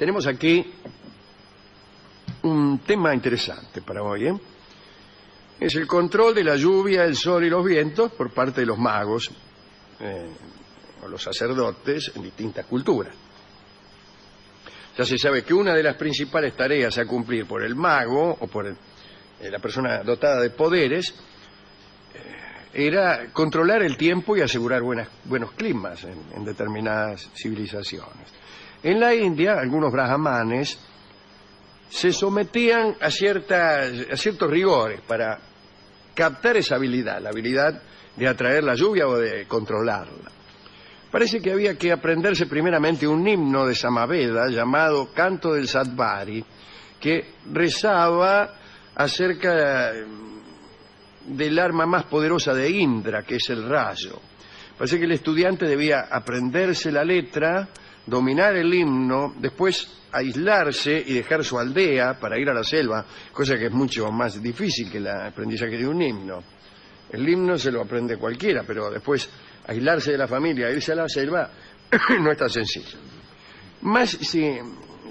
Tenemos aquí un tema interesante para hoy, ¿eh? Es el control de la lluvia, el sol y los vientos por parte de los magos o los sacerdotes en distintas culturas. Ya se sabe que una de las principales tareas a cumplir por el mago o por la persona dotada de poderes era controlar el tiempo y asegurar buenos climas en determinadas civilizaciones. En la India, algunos brahmanes se sometían a ciertos rigores para captar esa habilidad, la habilidad de atraer la lluvia o de controlarla. Parece que había que aprenderse primeramente un himno de Samaveda llamado Canto del Sattvari, que rezaba acerca del arma más poderosa de Indra, que es el rayo. Parece que el estudiante debía aprenderse la letra, dominar el himno, después aislarse y dejar su aldea para ir a la selva, cosa que es mucho más difícil que el aprendizaje de un himno. El himno se lo aprende cualquiera, pero después aislarse de la familia e irse a la selva no es tan sencillo. Más si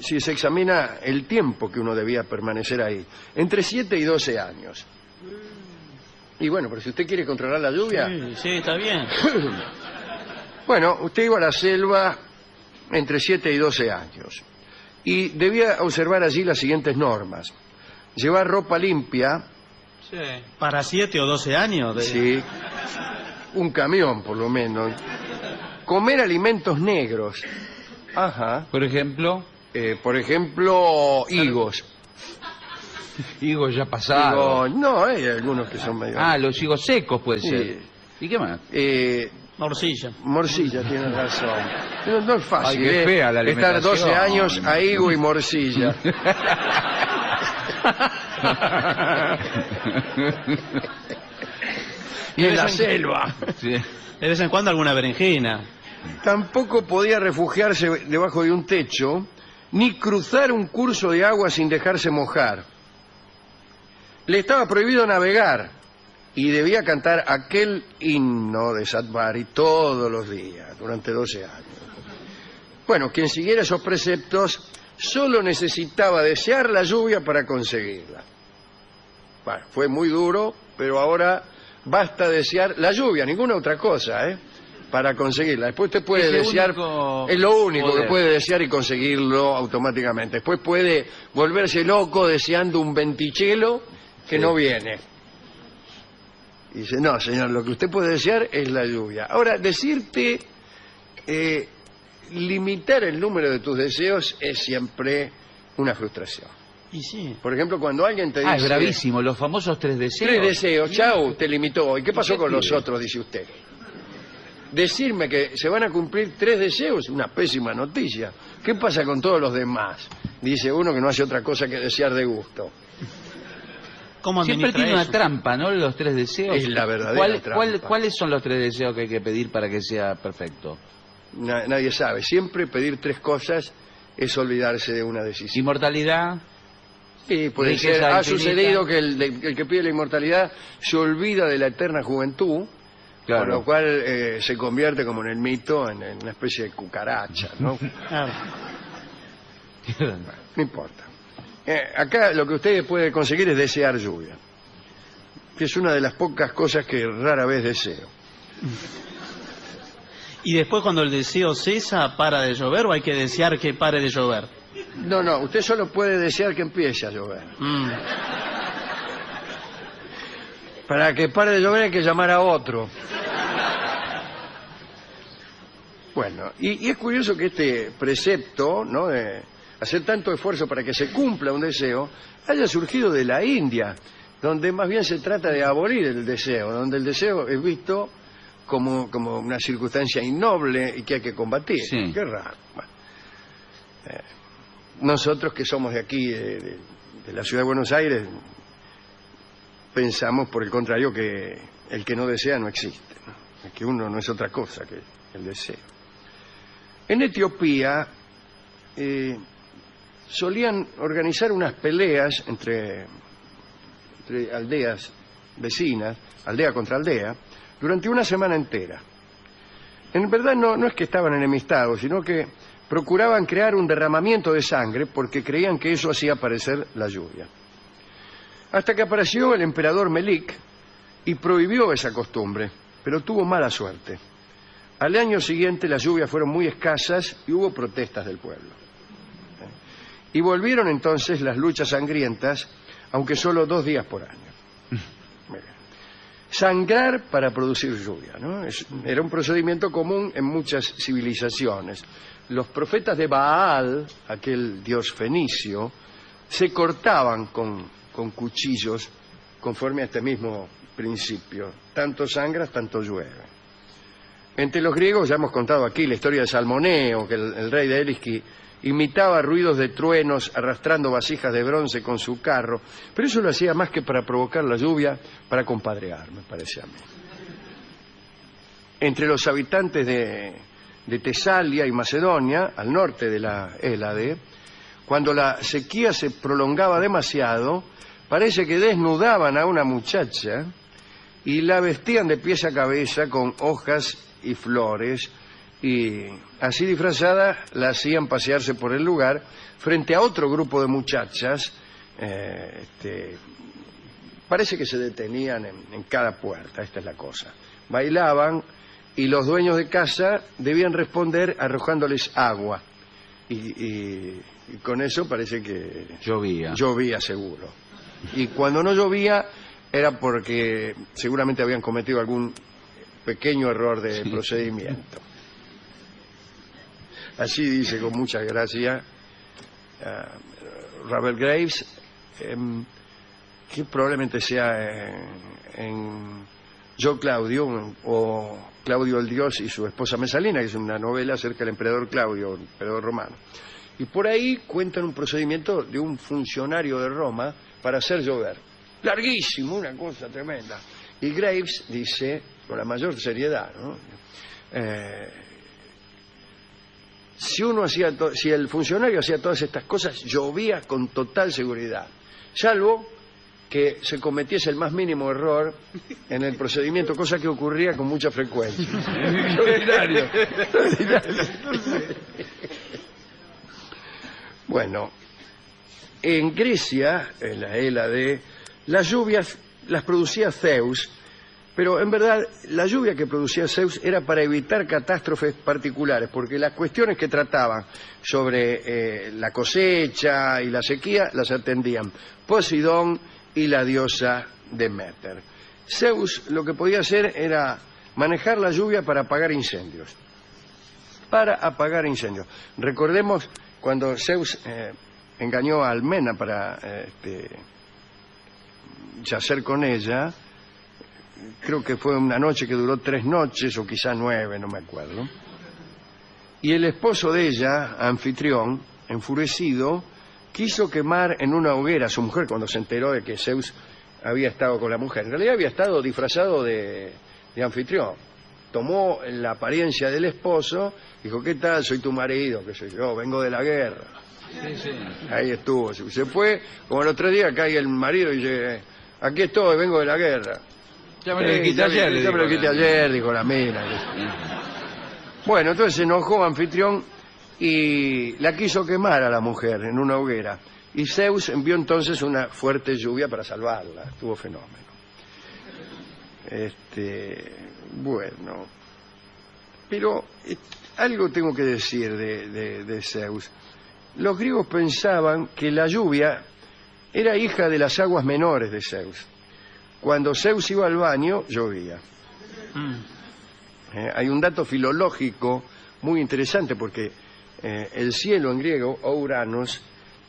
se examina el tiempo que uno debía permanecer ahí, entre 7 y 12 años. Y bueno, pero si usted quiere controlar la lluvia... Sí, está bien. Bueno, usted iba a la selva entre 7 y 12 años y debía observar allí las siguientes normas. Llevar ropa limpia. Sí. ¿Para 7 o 12 años? Sí, un camión por lo menos. Comer alimentos negros. Ajá. Por ejemplo, higos. higos ya pasados. No, hay algunos que son medio... Los higos secos puede Sí. ser. ¿Y qué más? Morcilla. Morcilla, tiene razón. No es fácil, Ay, qué fea la estar 12 alimentación. años a higo y morcilla. Y en la selva. Sí. De vez en cuando alguna berenjena. Tampoco podía refugiarse debajo de un techo, ni cruzar un curso de agua sin dejarse mojar. Le estaba prohibido navegar y debía cantar aquel himno de Sattvari todos los días, durante 12 años. Bueno, quien siguiera esos preceptos solo necesitaba desear la lluvia para conseguirla. Bueno, fue muy duro, pero ahora basta desear la lluvia, ninguna otra cosa, para conseguirla. Después usted puede desear, es lo único poder que puede desear y conseguirlo automáticamente. Después puede volverse loco deseando un ventichelo que no viene. Y dice, no, señor, lo que usted puede desear es la lluvia. Ahora, decirte, limitar el número de tus deseos es siempre una frustración. Y sí. Por ejemplo, cuando alguien te dice... Es bravísimo, los famosos 3 deseos. 3 deseos, chau, te limitó. ¿Y qué pasó con los pide? otros, dice usted? Decirme que se van a cumplir 3 deseos es una pésima noticia. ¿Qué pasa con todos los demás? Dice uno que no hace otra cosa que desear de gusto. ¿Cómo Siempre administra tiene una eso? trampa, ¿no? Los 3 deseos. Es la verdadera trampa. ¿Cuáles son los 3 deseos que hay que pedir para que sea perfecto? Nadie sabe. Siempre pedir 3 cosas es olvidarse de una decisión. Inmortalidad. Sí, puede riqueza ser. Ha infinita. sucedido que el que pide la inmortalidad se olvida de la eterna juventud, Claro. con lo cual se convierte como en el mito, en una especie de cucaracha, ¿no? Claro. No importa. Acá lo que usted puede conseguir es desear lluvia, que es una de las pocas cosas que rara vez deseo. ¿Y después cuando el deseo cesa, para de llover o hay que desear que pare de llover? No, usted solo puede desear que empiece a llover. Para que pare de llover hay que llamar a otro. Bueno, y es curioso que este precepto, ¿no?, de hacer tanto esfuerzo para que se cumpla un deseo, haya surgido de la India, donde más bien se trata de abolir el deseo, donde el deseo es visto como una circunstancia innoble y que hay que combatir. Sí. Qué raro. Bueno, nosotros que somos de aquí, de la ciudad de Buenos Aires, pensamos por el contrario que el que no desea no existe, ¿no? Que uno no es otra cosa que el deseo. En Etiopía solían organizar unas peleas entre aldeas vecinas, aldea contra aldea, durante una semana entera. En verdad no es que estaban enemistados, sino que procuraban crear un derramamiento de sangre porque creían que eso hacía aparecer la lluvia. Hasta que apareció el emperador Melik y prohibió esa costumbre, pero tuvo mala suerte. Al año siguiente las lluvias fueron muy escasas y hubo protestas del pueblo. Y volvieron entonces las luchas sangrientas, aunque solo 2 días por año. Sangrar para producir lluvia, ¿no? Era un procedimiento común en muchas civilizaciones. Los profetas de Baal, aquel dios fenicio, se cortaban con cuchillos conforme a este mismo principio. Tanto sangras, tanto llueve. Entre los griegos ya hemos contado aquí la historia de Salmoneo, que el rey de Elisqui imitaba ruidos de truenos arrastrando vasijas de bronce con su carro, pero eso lo hacía más que para provocar la lluvia, para compadrear, me parece a mí. Entre los habitantes de Tesalia y Macedonia, al norte de la Hélade, cuando la sequía se prolongaba demasiado, parece que desnudaban a una muchacha y la vestían de pies a cabeza con hojas y flores, y así disfrazada la hacían pasearse por el lugar frente a otro grupo de muchachas. Parece que se detenían en cada puerta, esta es la cosa. Bailaban y los dueños de casa debían responder arrojándoles agua, y con eso parece que llovía seguro. Y cuando no llovía era porque seguramente habían cometido algún pequeño error de procedimiento. Así dice con mucha gracia Robert Graves, que probablemente sea en Yo Claudio, o Claudio el Dios y su esposa Mesalina, que es una novela acerca del emperador Claudio, el emperador romano. Y por ahí cuentan un procedimiento de un funcionario de Roma para hacer llover. Larguísimo, una cosa tremenda. Y Graves dice, con la mayor seriedad, ¿no? Si el funcionario hacía todas estas cosas, llovía con total seguridad, salvo que se cometiese el más mínimo error en el procedimiento, cosa que ocurría con mucha frecuencia. Extraordinario. Bueno, en Grecia, en la Hélade, las lluvias las producía Zeus, pero en verdad la lluvia que producía Zeus era para evitar catástrofes particulares, porque las cuestiones que trataban sobre la cosecha y la sequía las atendían Poseidón y la diosa Deméter. Zeus lo que podía hacer era manejar la lluvia para apagar incendios. Recordemos cuando Zeus engañó a Almena para yacer con ella. Creo que fue una noche que duró 3 noches, o quizá 9, no me acuerdo. Y el esposo de ella, Anfitrión, enfurecido, quiso quemar en una hoguera a su mujer cuando se enteró de que Zeus había estado con la mujer. En realidad había estado disfrazado de Anfitrión. Tomó la apariencia del esposo, dijo, ¿qué tal? Soy tu marido, qué sé yo, vengo de la guerra. Sí. Ahí estuvo. Se fue, como los 3 días cae el marido y dice, aquí estoy, vengo de la guerra. Ya me lo quité ayer, dijo la mina. Bueno, entonces se enojó Anfitrión y la quiso quemar a la mujer en una hoguera. Y Zeus envió entonces una fuerte lluvia para salvarla. Estuvo fenómeno. Bueno. Pero algo tengo que decir de Zeus. Los griegos pensaban que la lluvia era hija de las aguas menores de Zeus. Cuando Zeus iba al baño, llovía. Hay un dato filológico muy interesante porque el cielo en griego, ouranos,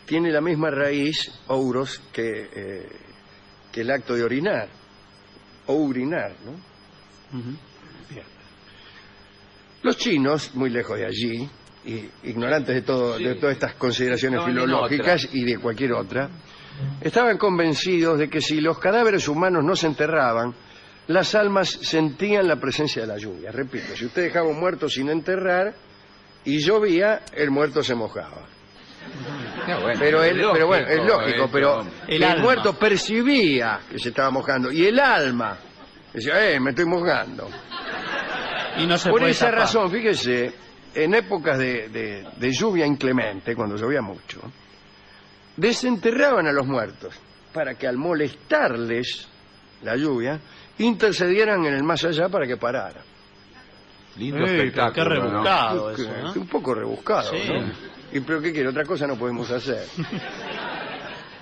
tiene la misma raíz, ouros, que el acto de orinar, o urinar, ¿no? Bien. Los chinos, muy lejos de allí, y ignorantes de todas estas consideraciones filológicas y de cualquier otra, estaban convencidos de que si los cadáveres humanos no se enterraban, las almas sentían la presencia de la lluvia. Repito, si usted dejaba un muerto sin enterrar y llovía, el muerto se mojaba. Pero es lógico, pero el muerto percibía que se estaba mojando, y el alma decía, me estoy mojando. Y no se Por puede esa tapar. razón, fíjese en épocas de lluvia inclemente, cuando llovía mucho, desenterraban a los muertos para que al molestarles la lluvia, intercedieran en el más allá para que parara. Lindo espectáculo. Qué rebuscado eso, ¿no? Un poco rebuscado, Sí. ¿no? ¿Y pero qué quiere? Otra cosa no podemos hacer.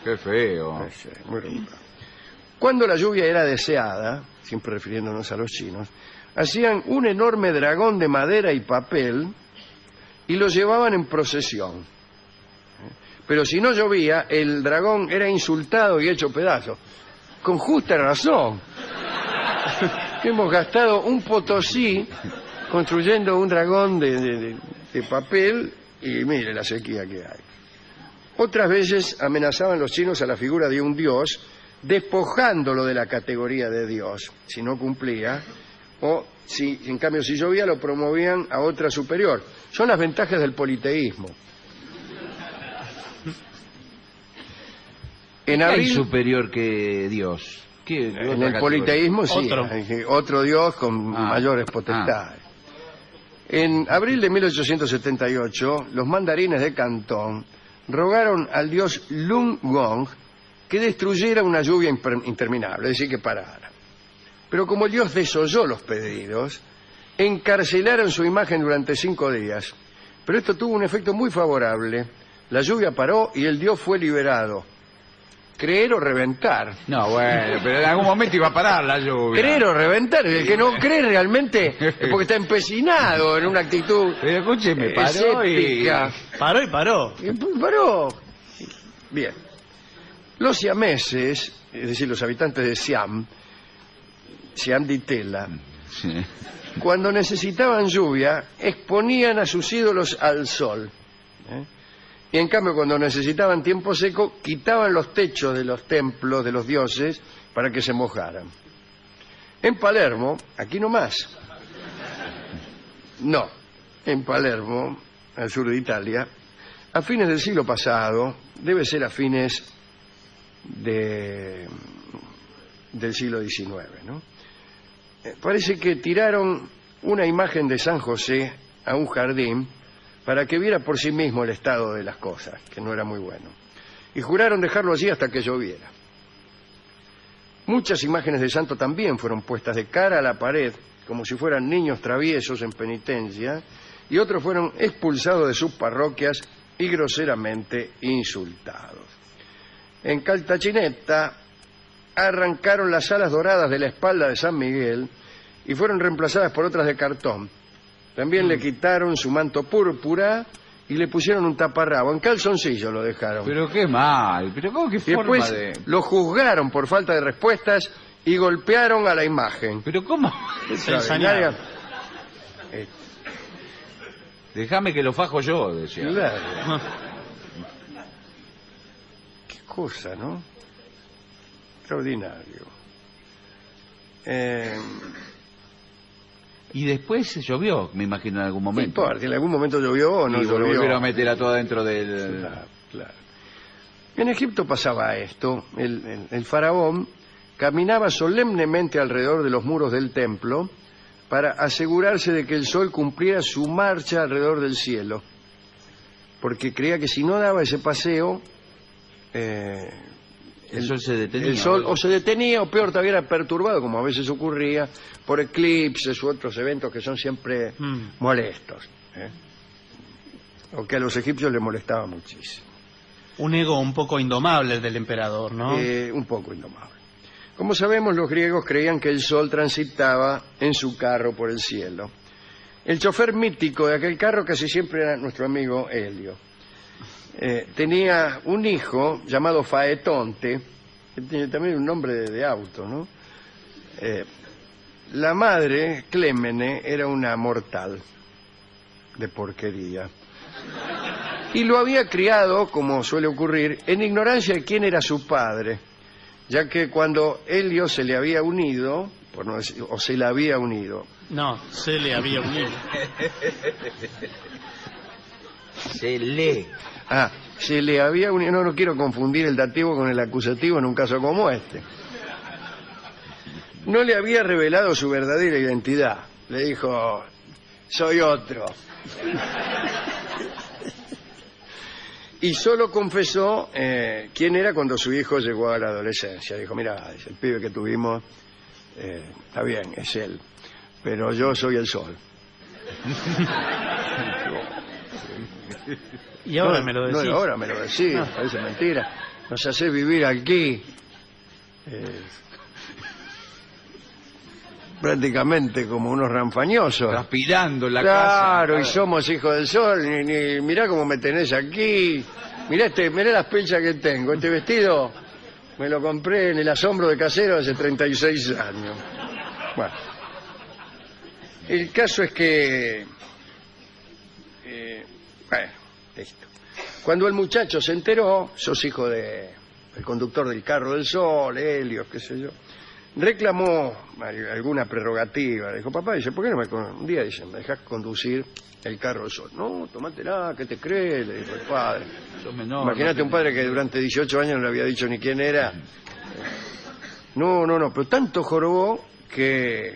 Qué feo. Sí, muy rebuscado. Cuando la lluvia era deseada, siempre refiriéndonos a los chinos, hacían un enorme dragón de madera y papel y lo llevaban en procesión. Pero si no llovía, el dragón era insultado y hecho pedazos. Con justa razón. Hemos gastado un potosí construyendo un dragón de papel y mire la sequía que hay. Otras veces amenazaban los chinos a la figura de un dios, despojándolo de la categoría de dios, si no cumplía, o si en cambio si llovía lo promovían a otra superior. Son las ventajas del politeísmo. En ¿Qué hay abril, superior que Dios? ¿Qué, en otra el categoría? politeísmo sí, Otro. hay otro dios con mayores potestades. En abril de 1878, los mandarines de Cantón rogaron al dios Lung Gong que destruyera una lluvia interminable, es decir, que parara. Pero como el dios desoyó los pedidos, encarcelaron su imagen durante 5 días. Pero esto tuvo un efecto muy favorable. La lluvia paró y el dios fue liberado. Creer o reventar. No, bueno, pero en algún momento iba a parar la lluvia. Creer o reventar. El que no cree realmente es porque está empecinado en una actitud Pero escúcheme, paró escéptica. Paró y paró. Y paró. Bien. Los siameses, es decir, los habitantes de Siam di Tela, Sí. cuando necesitaban lluvia, exponían a sus ídolos al sol. Y en cambio, cuando necesitaban tiempo seco, quitaban los techos de los templos de los dioses para que se mojaran. En Palermo, aquí nomás. No, en Palermo, al sur de Italia, a fines del siglo pasado, debe ser a fines del siglo XIX, ¿no? Parece que tiraron una imagen de San José a un jardín para que viera por sí mismo el estado de las cosas, que no era muy bueno. Y juraron dejarlo allí hasta que lloviera. Muchas imágenes de santo también fueron puestas de cara a la pared, como si fueran niños traviesos en penitencia, y otros fueron expulsados de sus parroquias y groseramente insultados. En Caltachineta arrancaron las alas doradas de la espalda de San Miguel y fueron reemplazadas por otras de cartón. También le quitaron su manto púrpura y le pusieron un taparrabo. En calzoncillo lo dejaron. Pero qué mal, pero ¿cómo que Y forma después de...? lo juzgaron por falta de respuestas y golpearon a la imagen. Pero ¿cómo? Se ensañaron. Déjame que lo fajo yo, decía. Claro. Qué cosa, ¿no? Extraordinario. Y después llovió, me imagino, en algún No momento. importa, en algún momento llovió o no y llovió. volvieron a meter a todo dentro del... Claro, claro. En Egipto pasaba esto. El faraón caminaba solemnemente alrededor de los muros del templo para asegurarse de que el sol cumpliera su marcha alrededor del cielo. Porque creía que si no daba ese paseo, el sol se detenía. El sol o se detenía o peor todavía era perturbado, como a veces ocurría, por eclipses u otros eventos que son siempre molestos. O que a los egipcios les molestaba muchísimo. Un ego un poco indomable del emperador, ¿no? Un poco indomable. Como sabemos, los griegos creían que el sol transitaba en su carro por el cielo. El chofer mítico de aquel carro casi siempre era nuestro amigo Helio. Tenía un hijo llamado Faetonte, que tiene también un nombre de auto, ¿no? La madre, Clémene, era una mortal de porquería. Y lo había criado, como suele ocurrir, en ignorancia de quién era su padre, ya que cuando Helio se le había unido, por no decir, o se le había unido. No, se le había unido. Se le... Se le había unido, no quiero confundir el dativo con el acusativo en un caso como este. No le había revelado su verdadera identidad. Le dijo, soy otro. Y solo confesó quién era cuando su hijo llegó a la adolescencia. Dijo, mira, el pibe que tuvimos, está bien, es él, pero yo soy el sol. Y ahora me lo decís. No, ahora me lo decís, parece mentira. Nos haces vivir aquí. Prácticamente como unos ranfañosos. Transpirando en la casa. Claro, y somos hijos del sol. Mirá cómo me tenés aquí. Mirá las pelchas que tengo. Este vestido me lo compré en el asombro de Casero hace 36 años. Bueno. El caso es que... bueno, listo. Cuando el muchacho se enteró, sos hijo del conductor del carro del sol, Helios, qué sé yo, reclamó alguna prerrogativa. Dijo, papá, dice, ¿por qué no un día dice, me dejás conducir el carro del sol? No, tomátela, ¿qué te crees? Le dijo el padre. Imagínate un padre que durante 18 años no le había dicho ni quién era. No, pero tanto jorobó que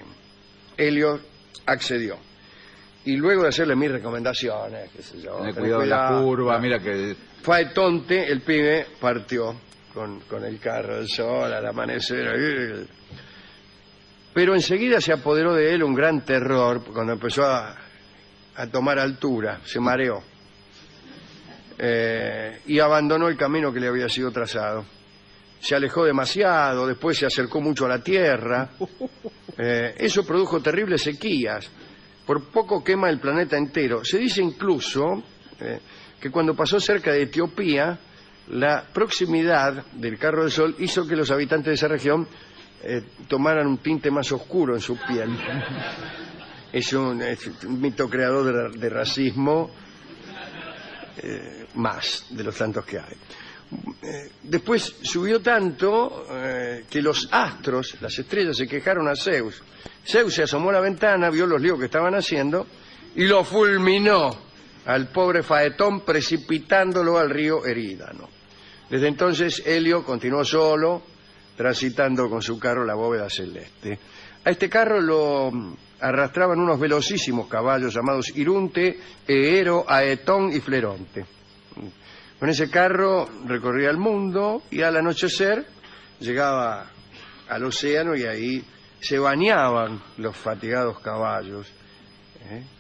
Helios accedió. Y luego de hacerle mis recomendaciones, qué sé yo, Tener cuidado de la curva, mira que... Faetonte, el pibe partió con el carro del sol al amanecer. Pero enseguida se apoderó de él un gran terror cuando empezó a tomar altura, se mareó. Y abandonó el camino que le había sido trazado. Se alejó demasiado, después se acercó mucho a la tierra. Eso produjo terribles sequías. Por poco quema el planeta entero. Se dice incluso que cuando pasó cerca de Etiopía, la proximidad del carro del sol hizo que los habitantes de esa región tomaran un tinte más oscuro en su piel. Es un mito creador de racismo, más de los tantos que hay. Después subió tanto que los astros, las estrellas, se quejaron a Zeus. Zeus se asomó a la ventana, vio los líos que estaban haciendo y lo fulminó al pobre Faetón, precipitándolo al río Erídano. Desde entonces Helio continuó solo, transitando con su carro la bóveda celeste. A este carro lo arrastraban unos velocísimos caballos llamados Irunte, Eero, Aetón y Fleronte. Con ese carro recorría el mundo y al anochecer llegaba al océano y ahí se bañaban los fatigados caballos.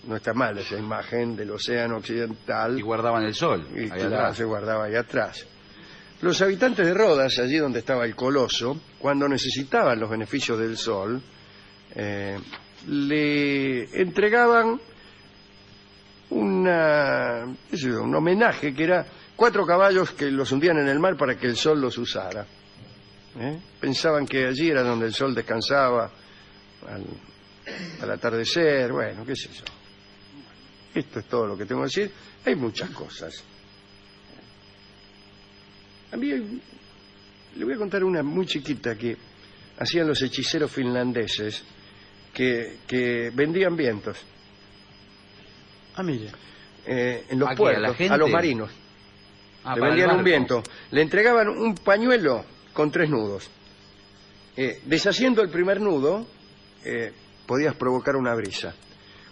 No está mal esa imagen del océano occidental. Y guardaban el sol. Y claro, se guardaba ahí atrás. Los habitantes de Rodas, allí donde estaba el coloso, cuando necesitaban los beneficios del sol, le entregaban un homenaje que era 4 caballos que los hundían en el mar para que el sol los usara. Pensaban que allí era donde el sol descansaba al atardecer, bueno, qué sé yo. Esto es todo lo que tengo que decir. Hay muchas cosas. A mí le voy a contar una muy chiquita que hacían los hechiceros finlandeses que vendían vientos. Mire. En los ¿A qué? puertos, a los marinos. Le vendían un viento. Le entregaban un pañuelo con 3 nudos. Deshaciendo el primer nudo, podías provocar una brisa.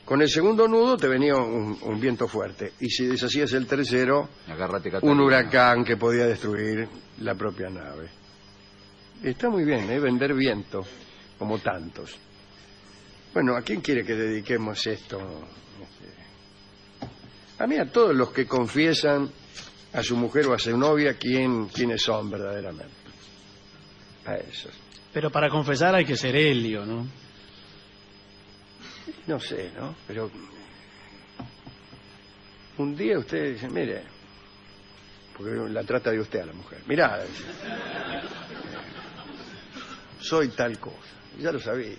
Con el segundo nudo te venía un viento fuerte. Y si deshacías el tercero, un huracán que podía destruir la propia nave. Está muy bien, vender viento, como tantos. Bueno, ¿a quién quiere que dediquemos esto? A mí, a todos los que confiesan a su mujer o a su novia quiénes son verdaderamente. A esos. Pero para confesar hay que ser Helio, ¿no? No sé, ¿no? Pero un día usted dice, mire, porque la trata de usted a la mujer. Mirá, soy tal cosa. Ya lo sabía.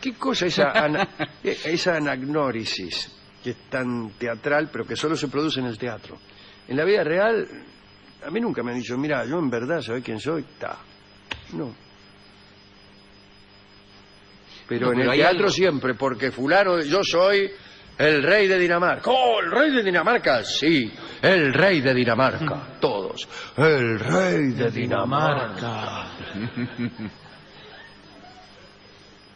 ¿Qué cosa esa anagnórisis que es tan teatral, pero que solo se produce en el teatro? En la vida real, a mí nunca me han dicho, mira, yo en verdad, ¿sabés quién soy? No. Pero en el teatro siempre, porque fulano, yo soy el rey de Dinamarca. ¡Oh, el rey de Dinamarca! Sí, el rey de Dinamarca. Todos. El rey de Dinamarca.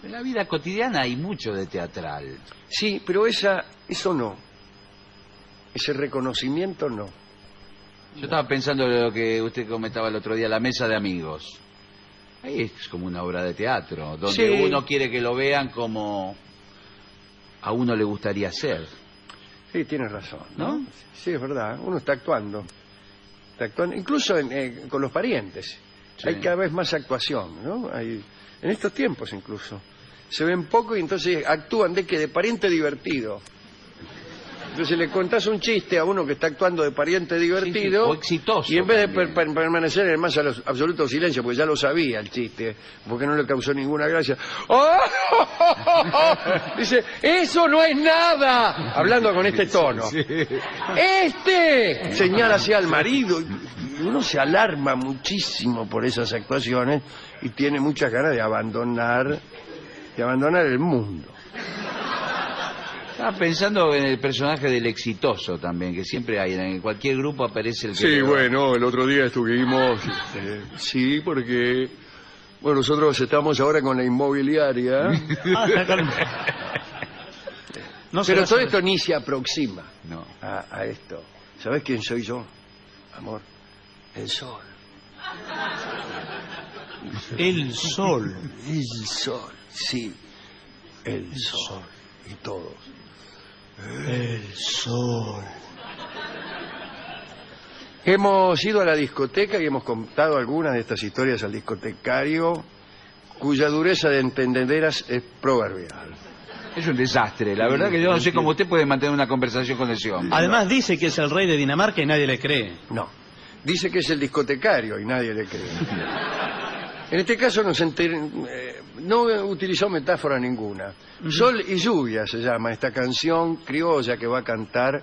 En la vida cotidiana hay mucho de teatral. Sí, pero eso no. Ese reconocimiento no. Yo estaba pensando en lo que usted comentaba el otro día, la mesa de amigos. Ahí es como una obra de teatro, donde Sí. uno quiere que lo vean como a uno le gustaría ser. Sí, tiene razón, ¿No? ¿no? Sí, es verdad. Uno está actuando. Está actuando, incluso con los parientes. Sí. Hay cada vez más actuación, ¿no? En estos tiempos incluso. Se ven poco y entonces actúan de pariente divertido. Entonces le contás un chiste a uno que está actuando de pariente divertido. Sí, o exitoso y en vez de también. permanecer en el más absoluto silencio, porque ya lo sabía el chiste, porque no le causó ninguna gracia. ¡Oh! Dice, eso no es nada. Hablando con este tono. Sí. ¡Este! Señala hacia al marido. Y uno se alarma muchísimo por esas actuaciones y tiene muchas ganas de abandonar el mundo. Estaba pensando en el personaje del exitoso también, que siempre hay, en cualquier grupo aparece el que... Sí, bueno, el otro día estuvimos, sí, porque, bueno, nosotros estamos ahora con la inmobiliaria, No pero será todo sobre- esto ni se aproxima No. a esto. ¿Sabes quién soy yo, amor? El sol. El sol. El sol, sí, el sol. Y todos. El sol. Hemos ido a la discoteca y hemos contado algunas de estas historias al discotecario, cuya dureza de entendederas es proverbial. Es un desastre. La verdad que yo no sé cómo usted puede mantener una conversación con ese hombre. Además dice que es el rey de Dinamarca y nadie le cree. No, dice que es el discotecario y nadie le cree. En este caso no utilizó metáfora ninguna. Sol y lluvia se llama esta canción criolla que va a cantar